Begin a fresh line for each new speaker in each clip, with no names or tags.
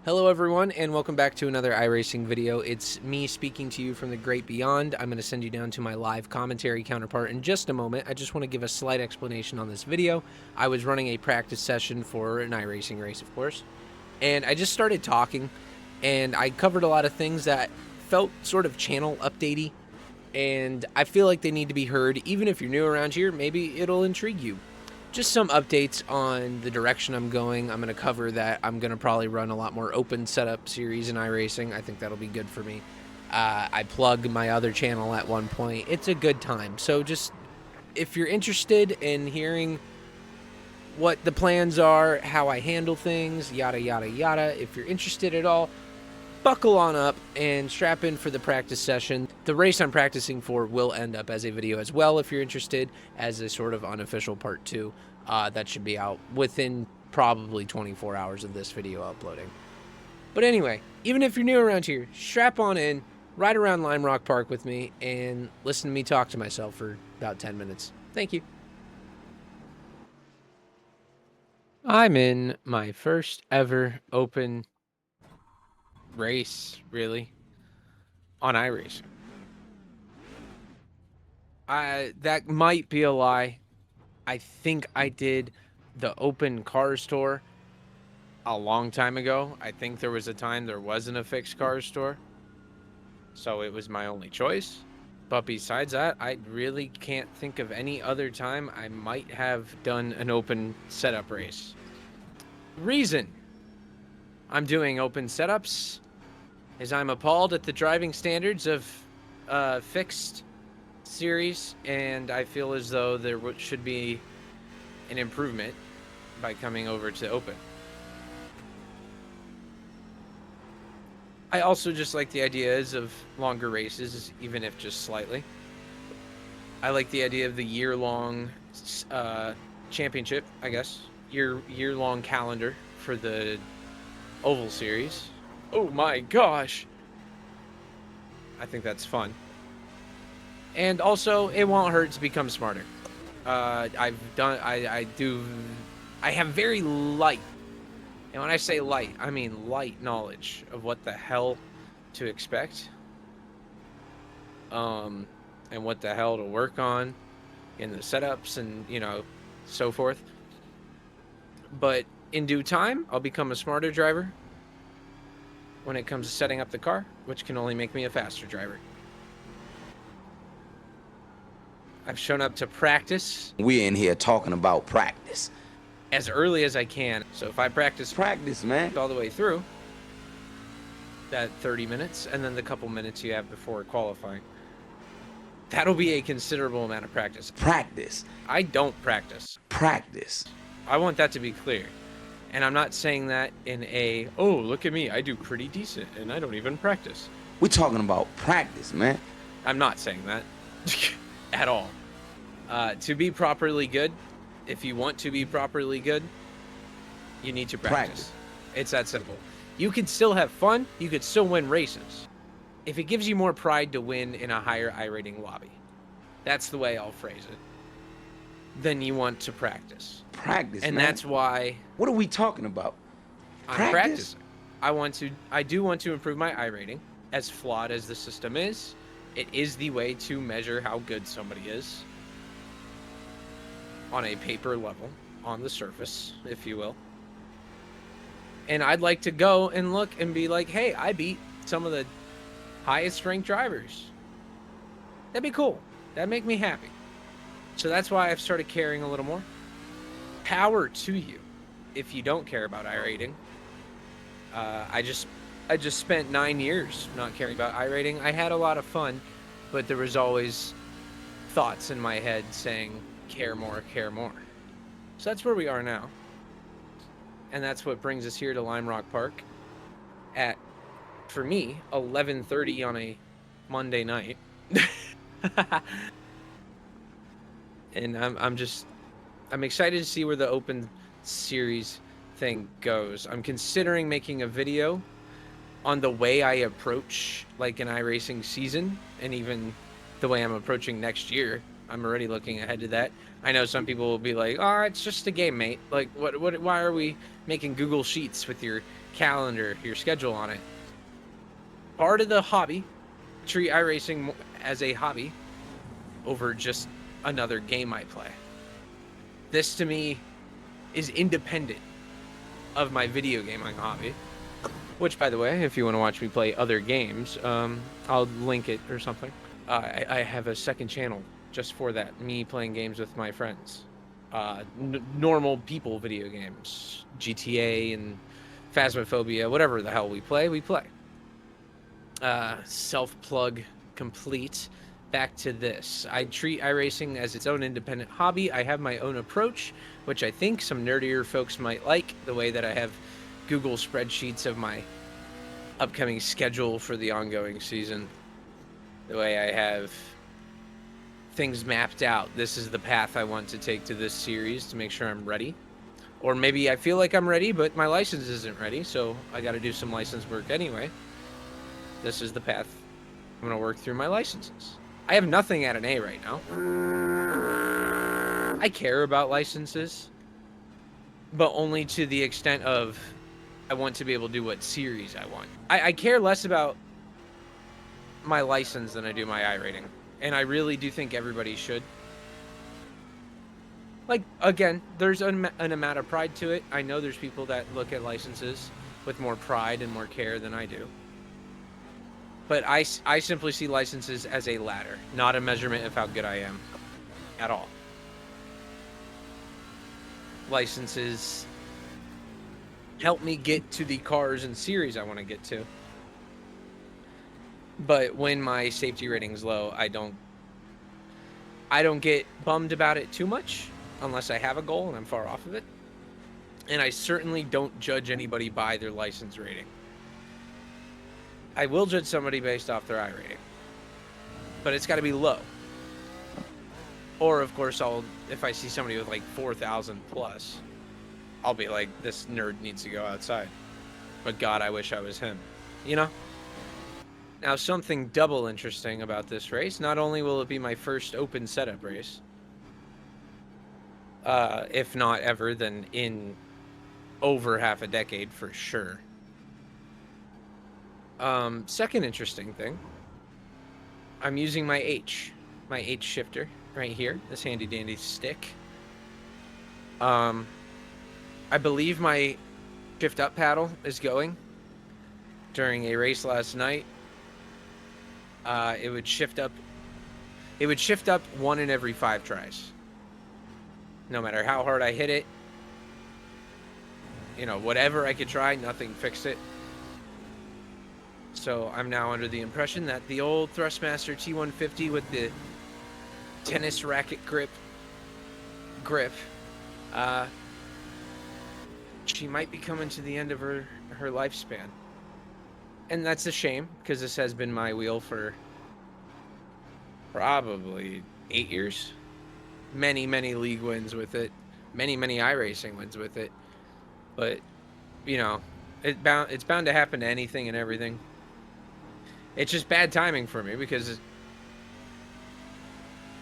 Hello everyone, and welcome back to another iRacing video. It's me speaking to you from the great beyond. I'm going to send you down to my live commentary counterpart in just a moment. I just want to give a slight explanation on this video. I was running a practice session for an iRacing race, of course, and I just started talking, and I covered a lot of things that felt sort of channel updatey, and I feel like they need to be heard. Even if you're new around here, maybe it'll intrigue you. Just some updates on the direction I'm going. I'm going to cover that I'm going to probably run a lot more open setup series in iRacing. I think that'll be good for me. I plug my other channel at one point. It's a good time. So just if you're interested in hearing what the plans are, how I handle things, yada, yada, yada, if you're interested at all, buckle on up and strap in for the practice session. The race I'm practicing for will end up as a video as well if you're interested, as a sort of unofficial part 2. That should be out within probably 24 hours of this video uploading. But anyway, even if you're new around here, strap on in, ride around Lime Rock Park with me, and listen to me talk to myself for about 10 minutes. Thank you. I'm in my first ever open race, really, on iRacing. That might be a lie. I think I did the open cars tour a long time ago. I think there was a time there wasn't a fixed cars store, so it was my only choice. But besides that, I really can't think of any other time I might have done an open setup race. Reason I'm doing open setups is I'm appalled at the driving standards of fixed series, and I feel as though there should be an improvement by coming over to open. I also just like the ideas of longer races, even if just slightly. I like the idea of the year-long championship, I guess. Year-long calendar for the Oval Series. Oh my gosh! I think that's fun. And also, it won't hurt to become smarter. I have very light, and when I say light, I mean light knowledge of what the hell to expect. And what the hell to work on in the setups and, so forth. But in due time, I'll become a smarter driver when it comes to setting up the car, which can only make me a faster driver. I've shown up to practice.
We're in here talking about practice.
As early as I can. So if I practice
man,
all the way through, that 30 minutes, and then the couple minutes you have before qualifying, that'll be a considerable amount of practice.
Practice.
I don't practice.
Practice.
I want that to be clear. And I'm not saying that in a, oh, look at me, I do pretty decent, and I don't even practice.
We're talking about practice, man.
I'm not saying that at all. To be properly good, if you want to be properly good, you need to practice. It's that simple. You could still have fun. You could still win races. If it gives you more pride to win in a higher iRating lobby, that's the way I'll phrase it, then you want to practice.
Practice,
and
man.
That's why...
What are we talking about?
I'm practicing. I do want to improve my iRating. As flawed as the system is, it is the way to measure how good somebody is on a paper level, on the surface, if you will. And I'd like to go and look and be like, hey, I beat some of the highest ranked drivers. That'd be cool. That'd make me happy. So that's why I've started caring a little more. Power to you if you don't care about iRating. I just spent 9 years not caring about iRating. I had a lot of fun, but there was always thoughts in my head saying, care more, care more. So that's where we are now. And that's what brings us here to Lime Rock Park at, for me, 11:30 on a Monday night. And I'm excited to see where the open series thing goes. I'm considering making a video on the way I approach like an iRacing season, and even the way I'm approaching next year. I'm already looking ahead to that. I know some people will be like, oh, it's just a game, mate. Like, why are we making Google Sheets with your calendar, your schedule on it. Part of the hobby, treat iRacing as a hobby over just another game I play. This to me is independent of my video gaming hobby, which, by the way, if you want to watch me play other games, I'll link it or something. I have a second channel just for that, me playing games with my friends. Normal people video games, GTA and Phasmophobia, whatever the hell we play. Self-plug complete. Back to this. I treat iRacing as its own independent hobby. I have my own approach, which I think some nerdier folks might like, the way that I have Google spreadsheets of my upcoming schedule for the ongoing season, the way I have things mapped out. This is the path I want to take to this series to make sure I'm ready. Or maybe I feel like I'm ready, but my license isn't ready, so I got to do some license work anyway. This is the path I'm going to work through my licenses. I have nothing at an A right now. I care about licenses, but only to the extent of I want to be able to do what series I want. I care less about my license than I do my iRating, and I really do think everybody should. Like, again, there's an amount of pride to it. I know there's people that look at licenses with more pride and more care than I do. But I simply see licenses as a ladder, not a measurement of how good I am at all. Licenses help me get to the cars and series I want to get to. But when my safety rating's low, I don't get bummed about it too much unless I have a goal and I'm far off of it. And I certainly don't judge anybody by their license rating. I will judge somebody based off their iRating, but it's got to be low. Or, of course, if I see somebody with like 4,000 plus, I'll be like, this nerd needs to go outside. But God, I wish I was him. You know? Now, something double interesting about this race, not only will it be my first open setup race, if not ever, then in over half a decade for sure. Second interesting thing, I'm using my H shifter right here, this handy dandy stick. I believe my shift up paddle is going. During a race last night, it would shift up 1 in every 5 tries. No matter how hard I hit it, you know, whatever I could try, nothing fixed it. So I'm now under the impression that the old Thrustmaster T150 with the tennis racket grip, she might be coming to the end of her lifespan. And that's a shame, because this has been my wheel for probably 8 years. Many, many league wins with it. Many, many iRacing wins with it. But, you know, it's bound to happen to anything and everything. It's just bad timing for me, because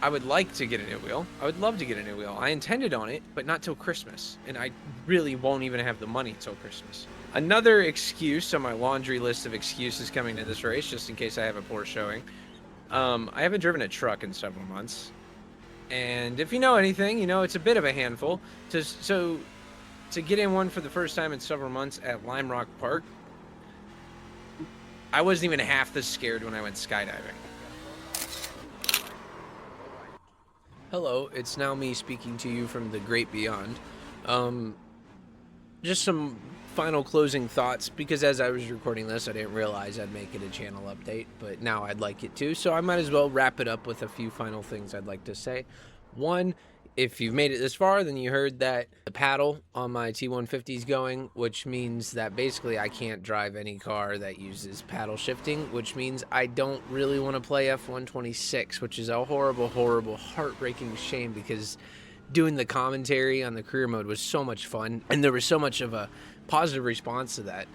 I would like to get a new wheel. I would love to get a new wheel. I intended on it, but not till Christmas. And I really won't even have the money till Christmas. Another excuse on my laundry list of excuses coming to this race, just in case I have a poor showing. I haven't driven a truck in several months. And if you know anything, you know it's a bit of a handful. So to get in one for the first time in several months at Lime Rock Park, I wasn't even half this scared when I went skydiving. Hello, it's now me speaking to you from the great beyond. Just some final closing thoughts, because as I was recording this, I didn't realize I'd make it a channel update, but now I'd like it to, so I might as well wrap it up with a few final things I'd like to say. One, if you've made it this far, then you heard that the paddle on my T150 is going, which means that basically I can't drive any car that uses paddle shifting, which means I don't really want to play F126, which is a horrible, horrible, heartbreaking shame, because doing the commentary on the career mode was so much fun, and there was so much of a positive response to that.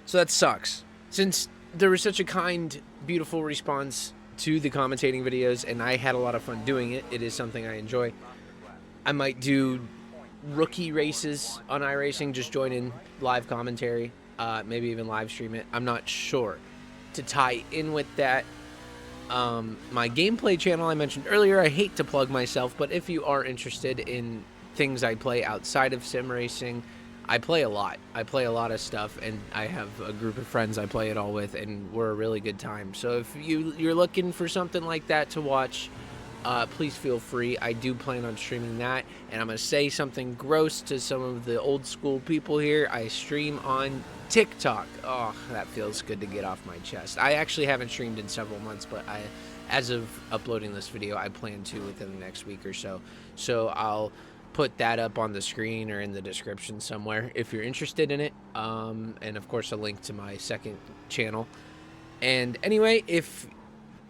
So that sucks. Since there was such a kind, beautiful response to the commentating videos, and I had a lot of fun doing it, it is something I enjoy. I might do rookie races on iRacing, just join in live commentary. maybe even live stream it. I'm not sure. To tie in with that, my gameplay channel I mentioned earlier, I hate to plug myself, but if you are interested in things I play outside of sim racing, I play a lot. I play a lot of stuff, and I have a group of friends I play it all with, and we're a really good time. So if you're looking for something like that to watch, please feel free. I do plan on streaming that, and I'm going to say something gross to some of the old school people here. I stream on TikTok. Oh, that feels good to get off my chest. I actually haven't streamed in several months, but as of uploading this video, I plan to within the next week or so. So I'll put that up on the screen or in the description somewhere if you're interested in it. And of course, a link to my second channel. And anyway, if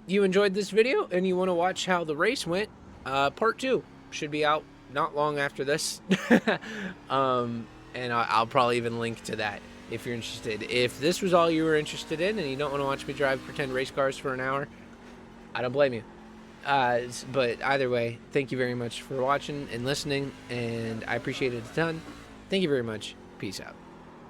you enjoyed this video and you want to watch how the race went, part 2 should be out not long after this. And I'll probably even link to that if you're interested. If this was all you were interested in and you don't want to watch me drive pretend race cars for an hour, I don't blame you. But either way, thank you very much for watching and listening, and I appreciate it a ton. Thank you very much. Peace out.